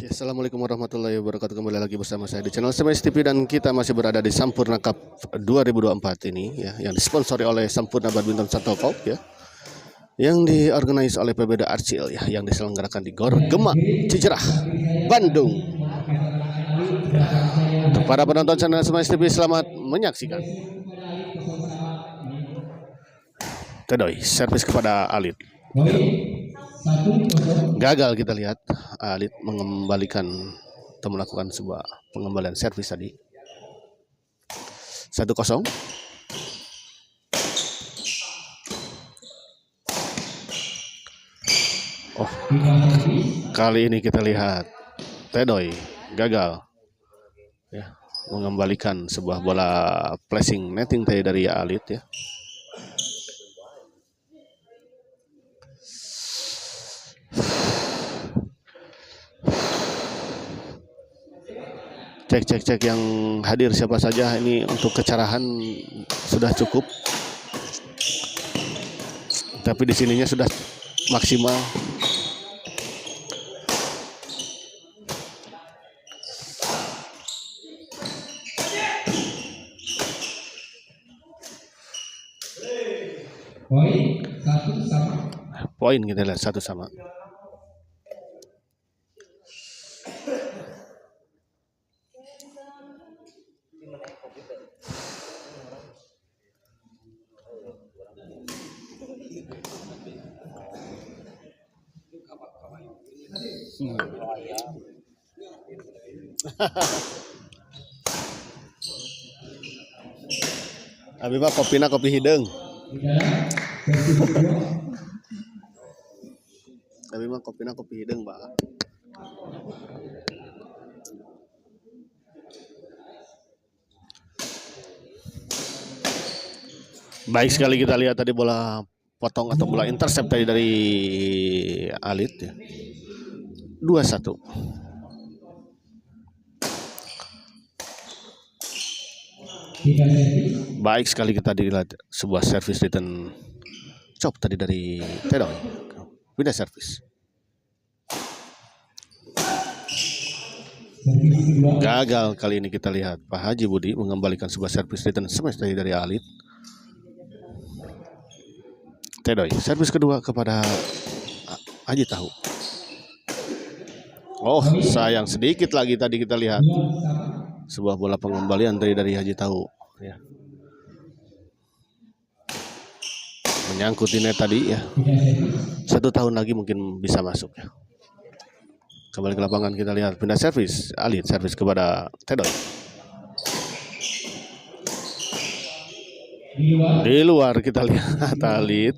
Assalamualaikum warahmatullahi wabarakatuh. Kembali lagi bersama saya di channel SMS TV dan kita masih berada di Sampurna Cup 2024 ini ya, yang disponsori oleh Sampurna Badminton Shuttle ya, yang diorganisasi oleh PBD Arcil ya, yang diselenggarakan di Gor Gema Cijerah, Bandung. Ya, untuk para penonton channel SMS TV, selamat menyaksikan. Tedoy servis kepada Alit. Gagal, kita lihat Alit mengembalikan atau melakukan sebuah pengembalian servis tadi. 1-0. Oh, kali ini kita lihat Tedoy gagal ya, mengembalikan sebuah bola flashing netting tadi dari Alit ya. Cek yang hadir siapa saja ini, untuk kecerahan sudah cukup, tapi di sininya sudah maksimal. Poin kita lihat 1-1. Abi mah kopina kopi hidung. Abi mah kopina kopi hidung, Pak. Baik sekali kita lihat tadi bola potong atau bola intercept tadi dari Alit ya. 2-1. Baik sekali kita dilihat sebuah servis return chop tadi dari Tedoy. Pindah servis. Gagal kali ini, kita lihat Pak Haji Budi mengembalikan sebuah servis return smash tadi dari Alit. Tedoy servis kedua kepada Haji Tahu. Oh, sayang sedikit lagi tadi kita lihat sebuah bola pengembalian dari Haji Tahu ya. Menyangkut di net tadi ya. 1 tahun lagi mungkin bisa masuk ya. Kembali ke lapangan, kita lihat pindah servis Alit, servis kepada Tedoy. Di luar kita lihat Alit.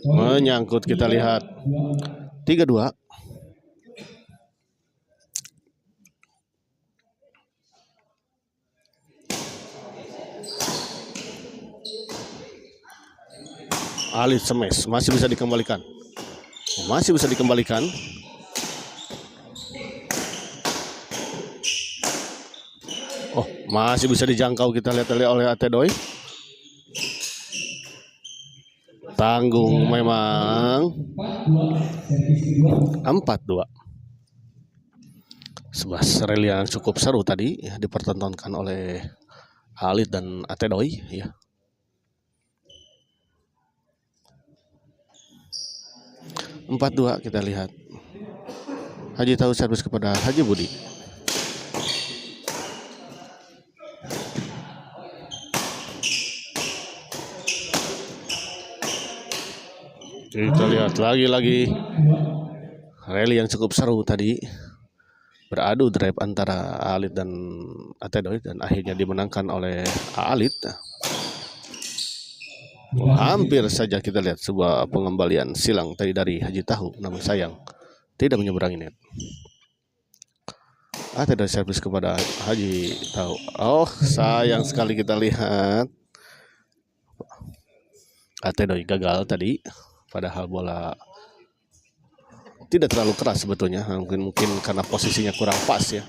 Menyangkut, kita lihat 3-2. Alit smash, masih bisa dikembalikan. Oh, masih bisa dijangkau, kita lihat oleh Tedoy. Tanggung memang. 4-2. Sebuah rally yang cukup seru tadi ya, dipertontonkan oleh Alit dan Tedoy ya. 4-2 kita lihat. Haji Tahu servis kepada Haji Budi. Kita lihat lagi-lagi rally yang cukup seru tadi, beradu drive antara Alit dan Tedoy dan akhirnya dimenangkan oleh Alit. Hampir saja kita lihat sebuah pengembalian silang tadi dari Haji Tahu, namun sayang tidak menyeberangi net. Tedoy servis kepada Haji Tahu. Oh, sayang sekali kita lihat Tedoy gagal tadi. Padahal bola tidak terlalu keras sebetulnya, mungkin karena posisinya kurang pas ya.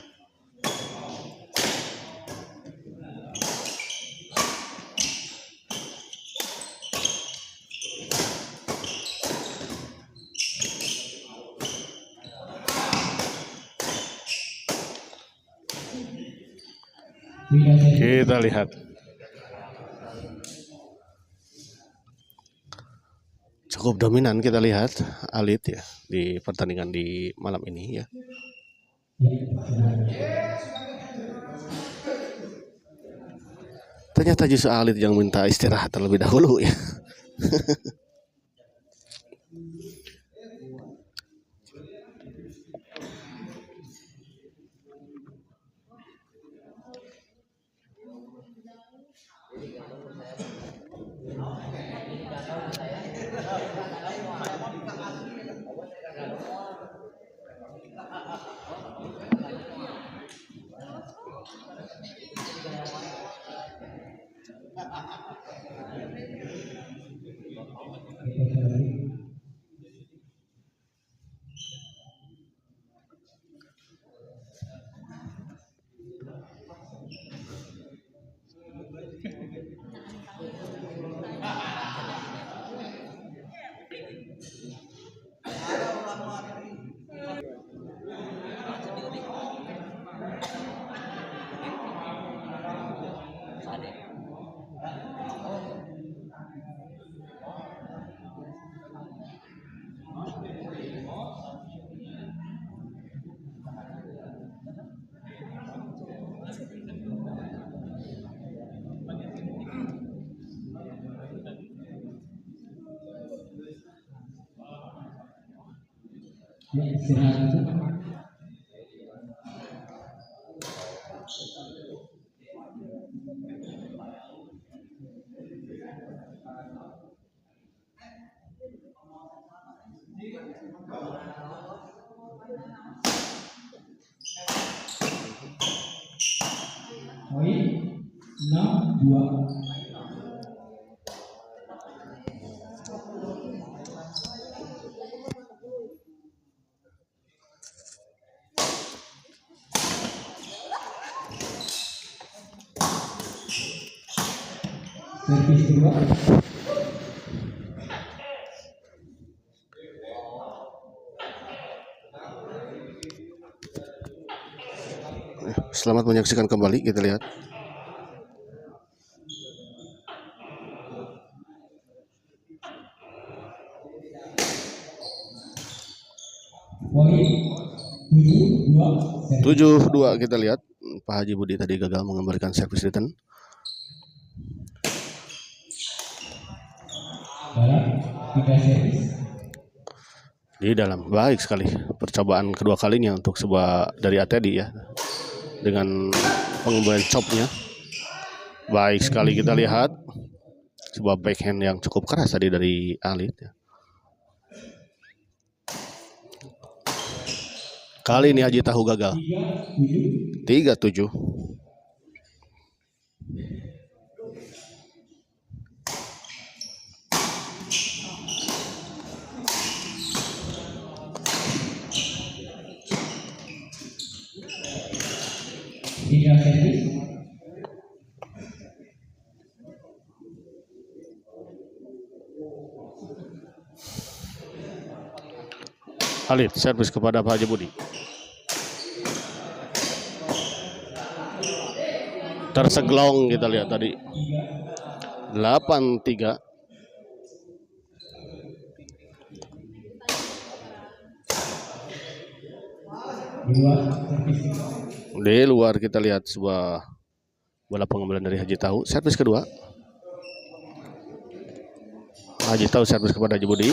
Kita lihat. Cukup dominan kita lihat Alit ya di pertandingan di malam ini ya. Ternyata justru Alit yang minta istirahat terlebih dahulu ya. Poin 6-2. Servis kedua. Selamat menyaksikan kembali, kita lihat. Poin 7-2. 7-2 kita lihat. Pak Haji Budi tadi gagal mengembalikan servis return. Tiga servis. Di dalam, baik sekali percobaan kedua kalinya untuk sebuah dari ATD ya, dengan pengembalian chopnya. Baik sekali kita lihat sebuah backhand yang cukup keras tadi dari Alit ya. Kali ini Haji Tahu gagal. 3-7. Tiga servis. Alit servis kepada Pak Haji Budi. Terseglong kita lihat tadi. 8-3. Di luar kita lihat sebuah bola pengembalian dari Haji Tahu. Servis kedua. Haji Tahu servis kepada Haji Budi.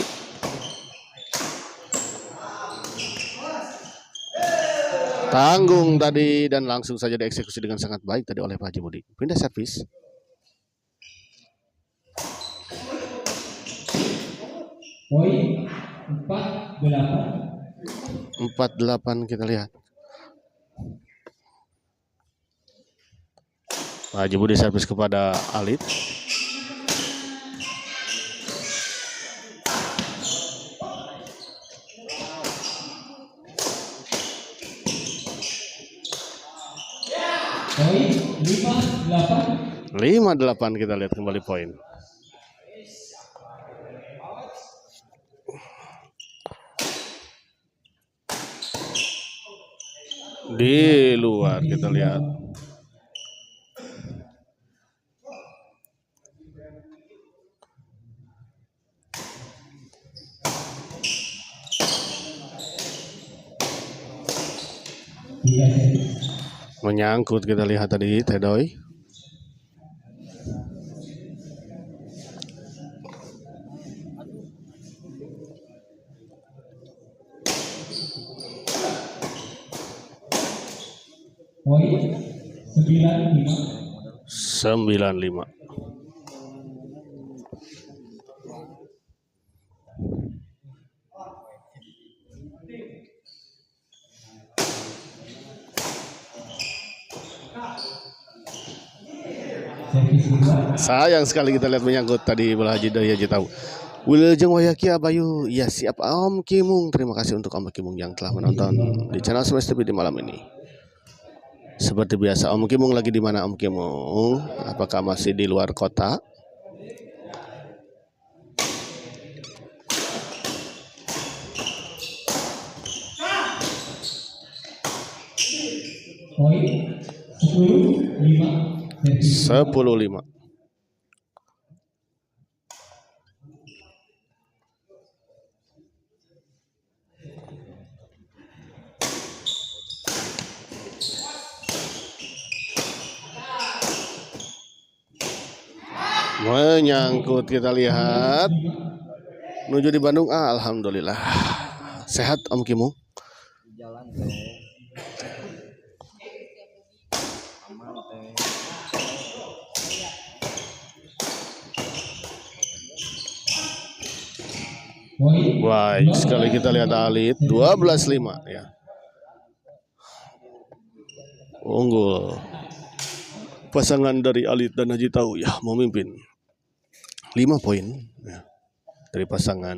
Tanggung tadi dan langsung saja dieksekusi dengan sangat baik tadi oleh Pak Haji Budi. Pindah servis. Poin 4-8. 4-8 kita lihat. Pak Haji Budi servis kepada Alit. Poin 5-8. 5-8 kita lihat kembali poin. Di luar kita lihat. 3 servis. Menyangkut, kita lihat tadi Tedoy. Poin 95. 95. Servis kedua. Sayang sekali kita lihat menyangkut tadi bola Haji Daya tahu. Wilujeng Wayaki Abayu, ya siap Om Kimung. Terima kasih untuk Om Kimung yang telah menonton di channel Smash TV di malam ini. Seperti biasa, Om Kimung lagi di mana Om Kimung? Apakah masih di luar kota? Poin 10-5. Servis 10-5. Menyangkut, kita lihat menuju di Bandung. Alhamdulillah sehat Om Kimung. Jalan teh aman teh. Poin Baik sekali kita lihat Alit 12-5 ya. Unggul pasangan dari Alit dan Haji Tahu ya, memimpin 5 poin ya, dari pasangan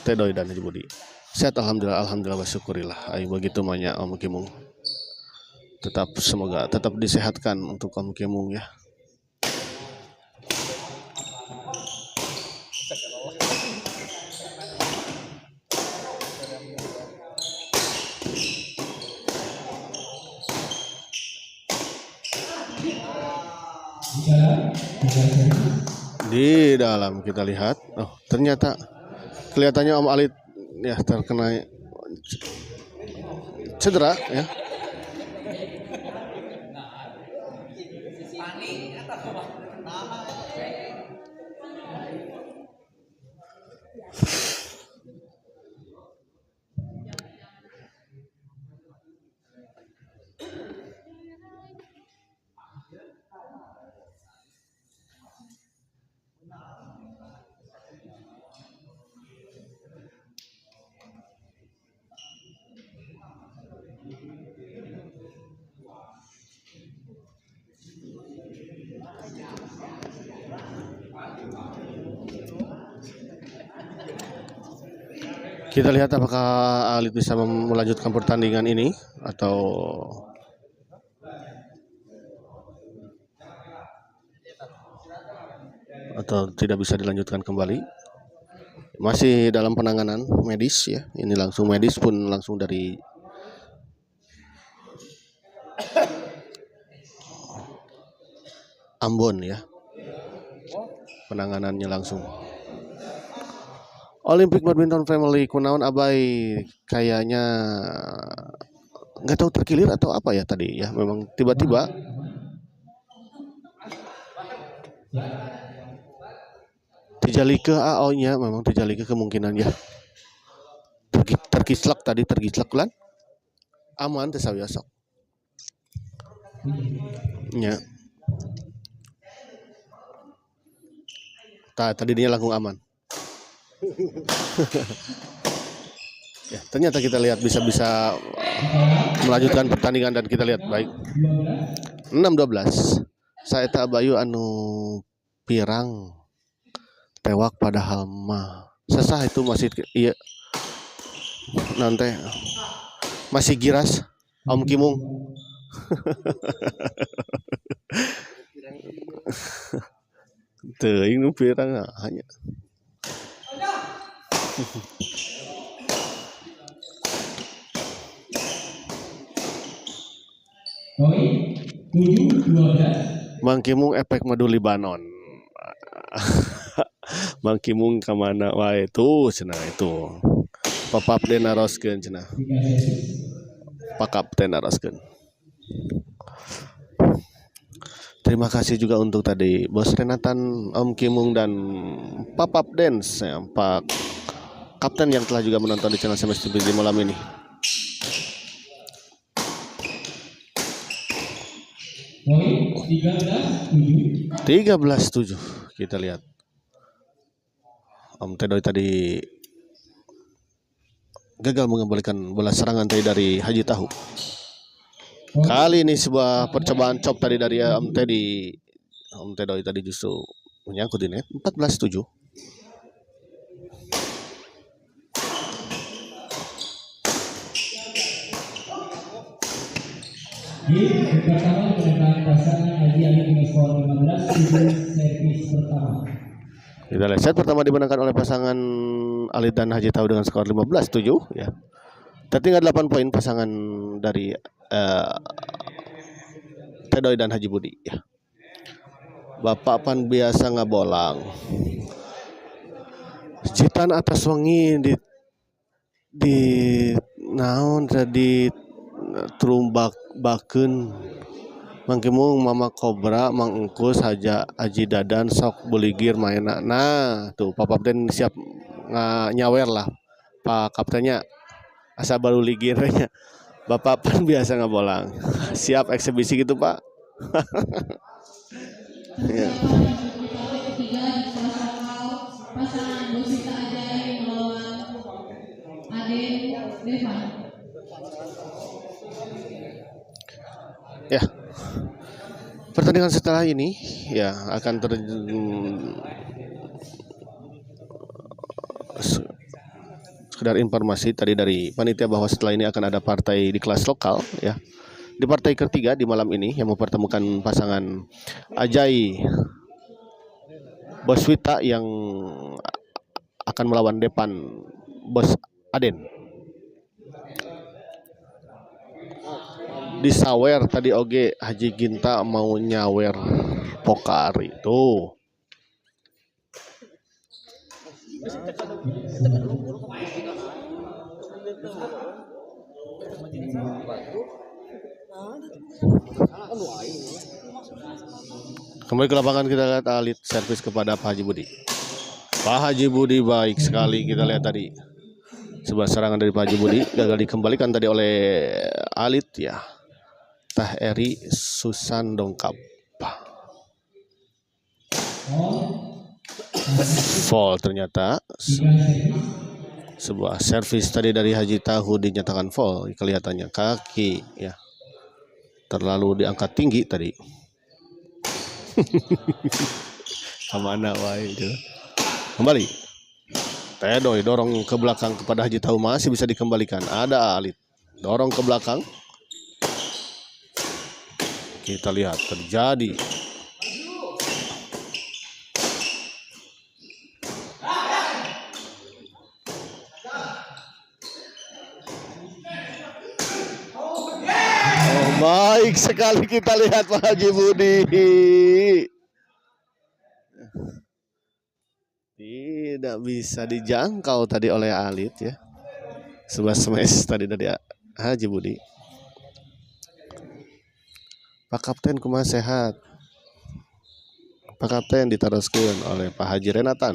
Tedoy dan Haji Budi. Sehat alhamdulillah, alhamdulillah bersyukurillah. Ayo begitu banyak Om Kimung. Semoga tetap disehatkan untuk Om Kimung ya. Di dalam kita lihat, oh ternyata kelihatannya Om Alit ya terkena cedera ya. Kita lihat apakah Alit bisa melanjutkan pertandingan ini atau tidak bisa dilanjutkan kembali. Masih dalam penanganan medis ya. Ini langsung medis pun langsung dari Ambon ya. Penanganannya langsung. Olympic Badminton Family kunaon abai kayaknya nggak tahu terkilir atau apa ya tadi ya, memang tiba-tiba tijalike AO-nya memang tijalike kemungkinan ya terkislak lan aman teh sawiasok nya tadi dia langsung aman. Ya, ternyata kita lihat bisa melanjutkan pertandingan dan kita lihat baik 6-12. Saeta Bayu anu pirang tewak padahal mah sesah itu masih iya nanti masih giras Om Kimung. Teuing nu pirang hanya Poin 7-12. Mang Kimung efek madu Libanon. Mang Kimung kemana wae tuh cenah itu. Papap dena roskeun cenah. 3 servis. Pak Kapten araskeun. Terima kasih juga untuk tadi Bos Renatan, Om Kimung dan Papap Dance ya, Pak Kapten yang telah juga menonton di channel SMS TV di malam ini. Poin 13-7. 13-7 kita lihat. Om Tedoy tadi gagal mengembalikan bola serangan tadi dari Haji Tahu. Kali ini sebuah percobaan chop tadi dari Om Tedoy tadi justru menyangkut di net. 14-7. Game pertama menekan pasangan Haji Ali dengan skor 15-7 servis pertama. Kita lihat set pertama dimenangkan oleh pasangan Alit dan Haji Tahu dengan skor 15-7 ya. Tertinggal 8 poin pasangan dari Tedoy dan Haji Budi ya. Bapak pan biasa ngabolang. Jitan atas wengi di naon tadi terumbak bakeun mangkemung Mama Kobra Mang Engkus Haji Dadan sok buligir mainna. Nah tuh Pak Kapten siap nyawer lah Pak Kaptennya asa baru ligirnya. Bapak pan biasa ngabolang. Siap eksebisi gitu Pak. Ya. Pasangan Bosita Ajaib melawan Aden Devan. Ya. Pertandingan setelah ini ya akan sekedar informasi tadi dari panitia bahwa setelah ini akan ada partai di kelas lokal ya. Di partai ketiga di malam ini yang mempertemukan pasangan Ajai Bos Wita yang akan melawan Depan Bos Aden. Di sawer tadi oge Haji Ginta mau nyawer pokar itu. Kembali ke lapangan kita lihat Alit servis kepada Pak Haji Budi. Pak Haji Budi baik sekali kita lihat tadi. Sebuah serangan dari Pak Haji Budi gagal dikembalikan tadi oleh Alit ya. Tah Eri Susan Dongkap. Fall ternyata. Sebuah servis tadi dari Haji Tahu dinyatakan fall. Kelihatannya kaki ya. Terlalu diangkat tinggi tadi. Kemana wae itu. Kembali. Tedoy dorong ke belakang kepada Haji Tahu masih bisa dikembalikan. Ada Alit. Dorong ke belakang. Kita lihat terjadi. Oh, baik sekali kita lihat Pak Haji Budi. Tidak bisa dijangkau tadi oleh Alit ya. Sebuah smash tadi dari Haji Budi. Pak Kapten kumaha sehat. Pak Kapten diteruskan oleh Pak Haji Renatan.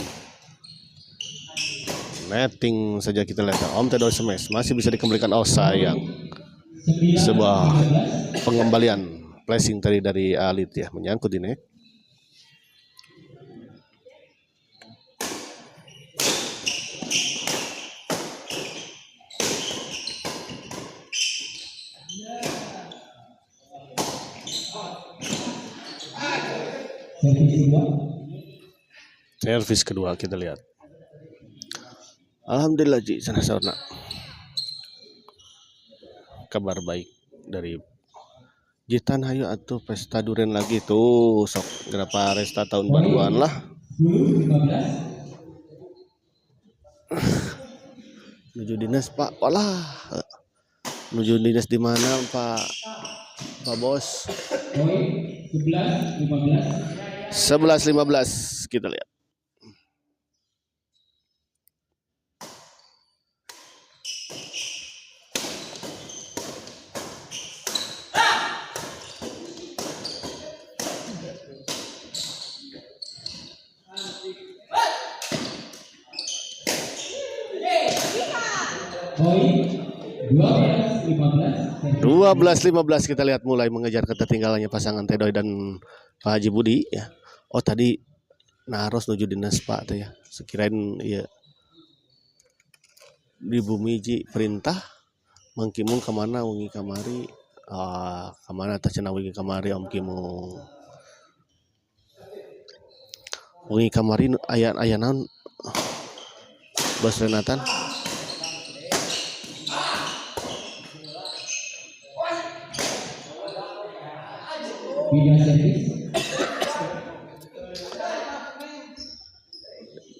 Netting saja kita lihat. Om Tedoy smash masih bisa dikembalikan. Oh sayang. Sebuah pengembalian flashing tadi dari Alit ya menyangkut di net. Servis kedua kita lihat. Alhamdulillah Ji sana sauna. Kabar baik dari Jitan hayu atuh pesta duren lagi tuh sok gerapa resta tahun baruan lah. Menuju dinas Pak. Walah. Menuju dinas di mana Pak Bos? 11-15 kita lihat. Poin 12-15. 12-15 kita lihat mulai mengejar ketertinggalannya pasangan Tedoy dan Pak Haji Budi ya. Oh tadi naros nuju dinas Pak teh ya. Sekirain ya di bumi ji perintah mangkimung kemana wengi kamari kemana teh cenah wengi kamari Om Kimung. Wengi kamari aya naon Bos Renatan? Bida servis.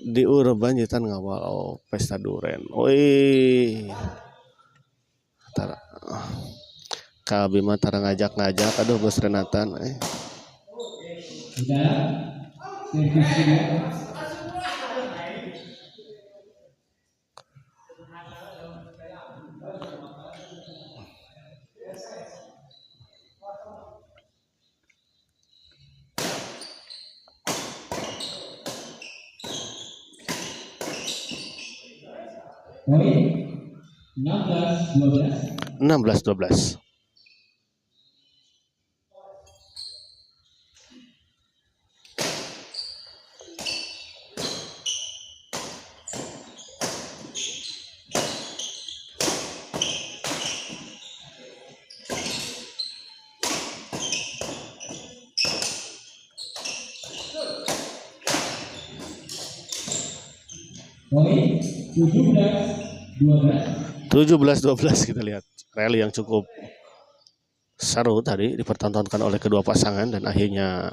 Di Urban jitan ngawal pesta duren. Oi. Tara. Kabi mah tara ngajak-ngajak aduh Bos Renatan Bida servis kedua. Poin 16-12. 16-12. Poin 17-12. 17-12 kita lihat rally yang cukup seru tadi dipertontonkan oleh kedua pasangan dan akhirnya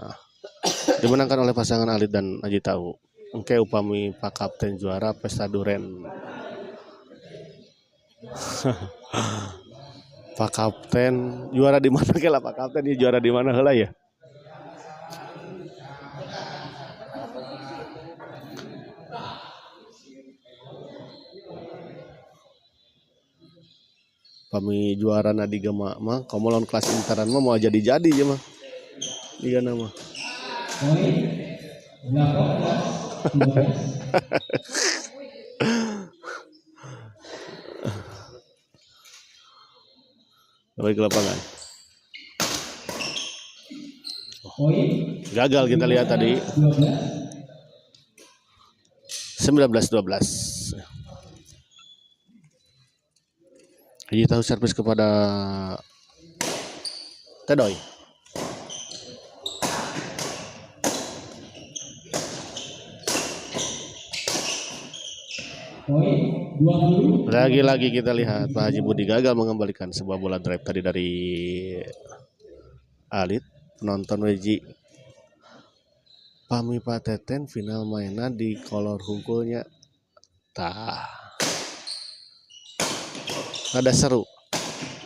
dimenangkan oleh pasangan Alit dan Aji Tahu. Engke upami Pak Kapten juara pesta duren. Pak Kapten juara di mana ke lah Pak Kapten dia juara di mana heula ya? Pami juara na di Gema mah komolon kelas interan mah mau jadi-jadi ya mah. Iya nama. Poin 18-12. Balik ke lapangan. Poin Gagal kita lihat tadi 19-12. Haji Tahu servis kepada Tedoy. Poin 20. Lagi-lagi kita lihat Pak Haji Budi gagal mengembalikan sebuah bola drive tadi dari Alit. Penonton Weji Pami Pateten final mainnya di kolor hungkulnya. Tah. Ada seru.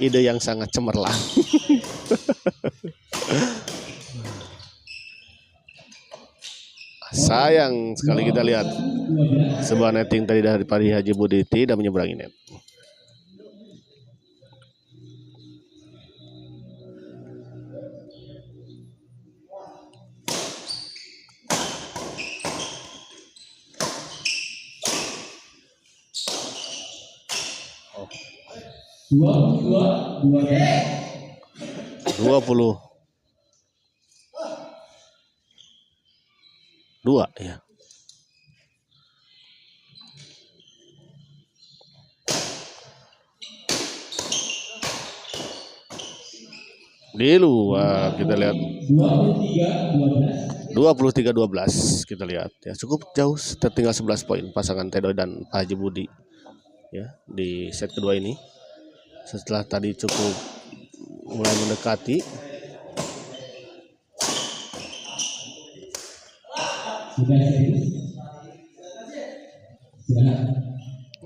Ide yang sangat cemerlang. Sayang sekali kita lihat sebuah netting tadi dari Pak Haji Budi tidak menyeberangi net. Oh. 22 ya. Di luar kita lihat 23-12 kita lihat ya, cukup jauh, tertinggal 11 poin pasangan Tedoy dan Pak Haji Budi ya di set kedua ini. Setelah tadi cukup mulai mendekati.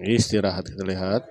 Istirahat kita lihat.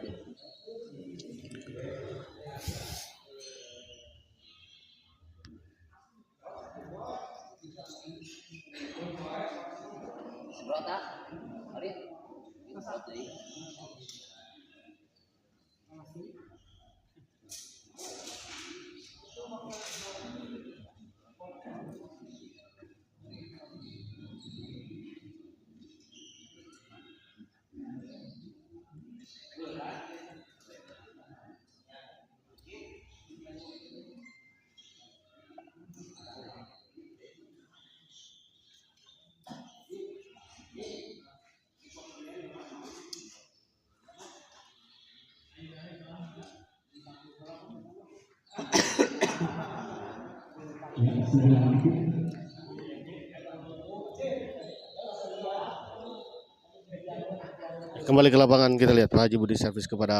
Kembali ke lapangan kita lihat Pak Haji Budi servis kepada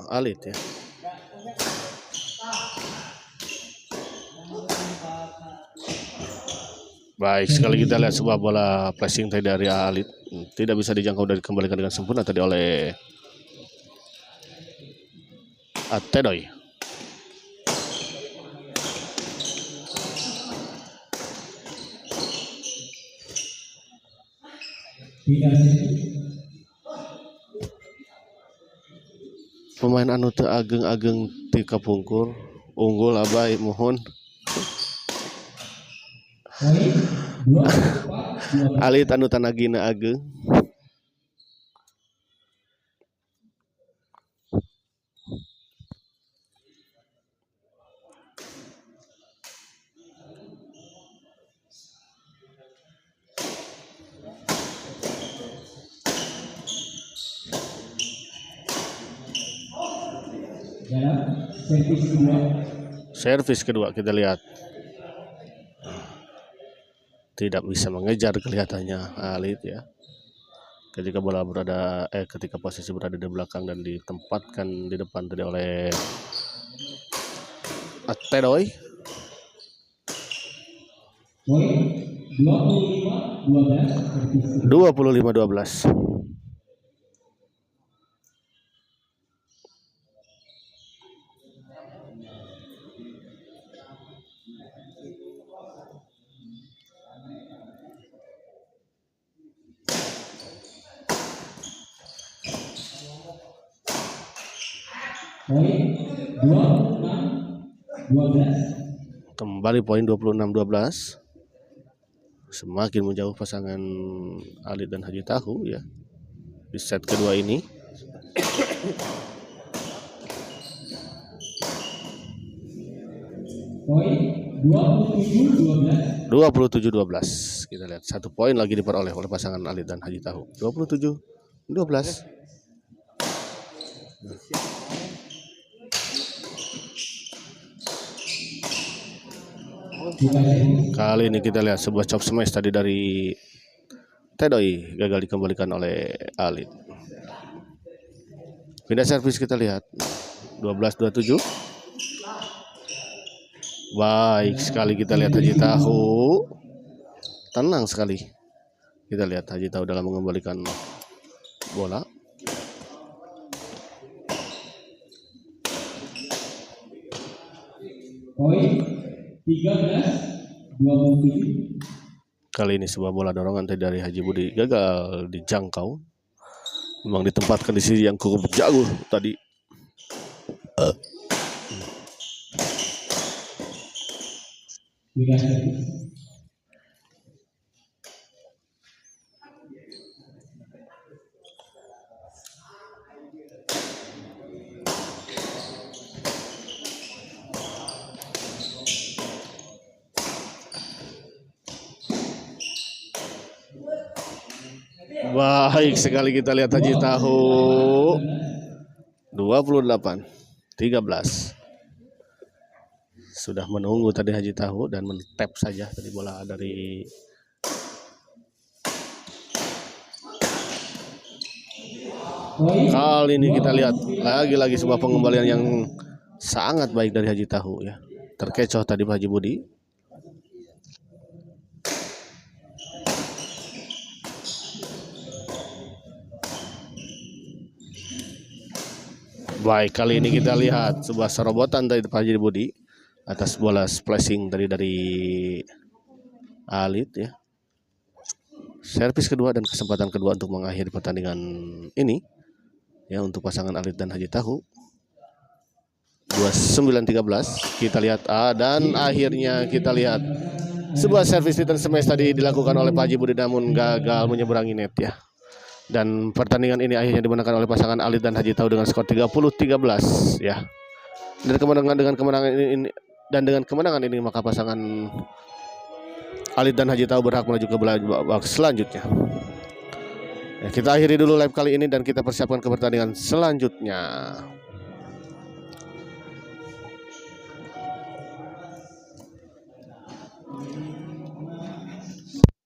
Alit ya. Baik sekali kita lihat sebuah bola flashing tadi dari Alit, tidak bisa dijangkau dan dikembalikan dengan sempurna tadi oleh Atedoy. Pemain anu teu ageng-ageng ti kapungkur unggul abai mohon. Alit anu tanagina ageng. Servis kedua kita lihat. Tidak bisa mengejar kelihatannya Alit ya. Ketika bola berada ketika posisi berada di belakang dan ditempatkan di depan tadi oleh Atedoy. Poin 25-12. Kembali poin 26-12. Semakin menjauh pasangan Alit dan Haji Tahu ya di set kedua ini. Poin 27-12. Kita lihat 1 poin lagi diperoleh oleh pasangan Alit dan Haji Tahu. 27-12. Kali ini kita lihat sebuah chop smash tadi dari Tedoy gagal dikembalikan oleh Alit. Pindah servis kita lihat 12-27. Baik sekali kita lihat Haji Tahu. Tenang sekali. Kita lihat Haji Tahu dalam mengembalikan bola. Poin 13-27. Kali ini sebuah bola dorongan tadi dari Haji Budi gagal dijangkau. Memang ditempatkan di sisi yang cukup jauh tadi. Baik sekali kita lihat Haji Tahu 28-13. Sudah menunggu tadi Haji Tahu dan men-tap saja tadi bola dari kali ini kita lihat lagi-lagi sebuah pengembalian yang sangat baik dari Haji Tahu ya. Terkecoh tadi Haji Budi. Baik, kali ini kita lihat sebuah serobotan dari Pak Haji Budi atas bola splashing tadi dari Alit ya. Servis kedua dan kesempatan kedua untuk mengakhiri pertandingan ini ya untuk pasangan Alit dan Haji Tahu. 29-13 kita lihat dan akhirnya kita lihat sebuah servis return smash tadi dilakukan oleh Pak Haji Budi namun gagal menyeberangi net ya. Dan pertandingan ini akhirnya dimenangkan oleh pasangan Alit dan Haji Tahu dengan skor 30-13 ya. Dan dengan kemenangan ini maka pasangan Alit dan Haji Tahu berhak melaju ke babak selanjutnya. Ya, kita akhiri dulu live kali ini dan kita persiapkan ke pertandingan selanjutnya.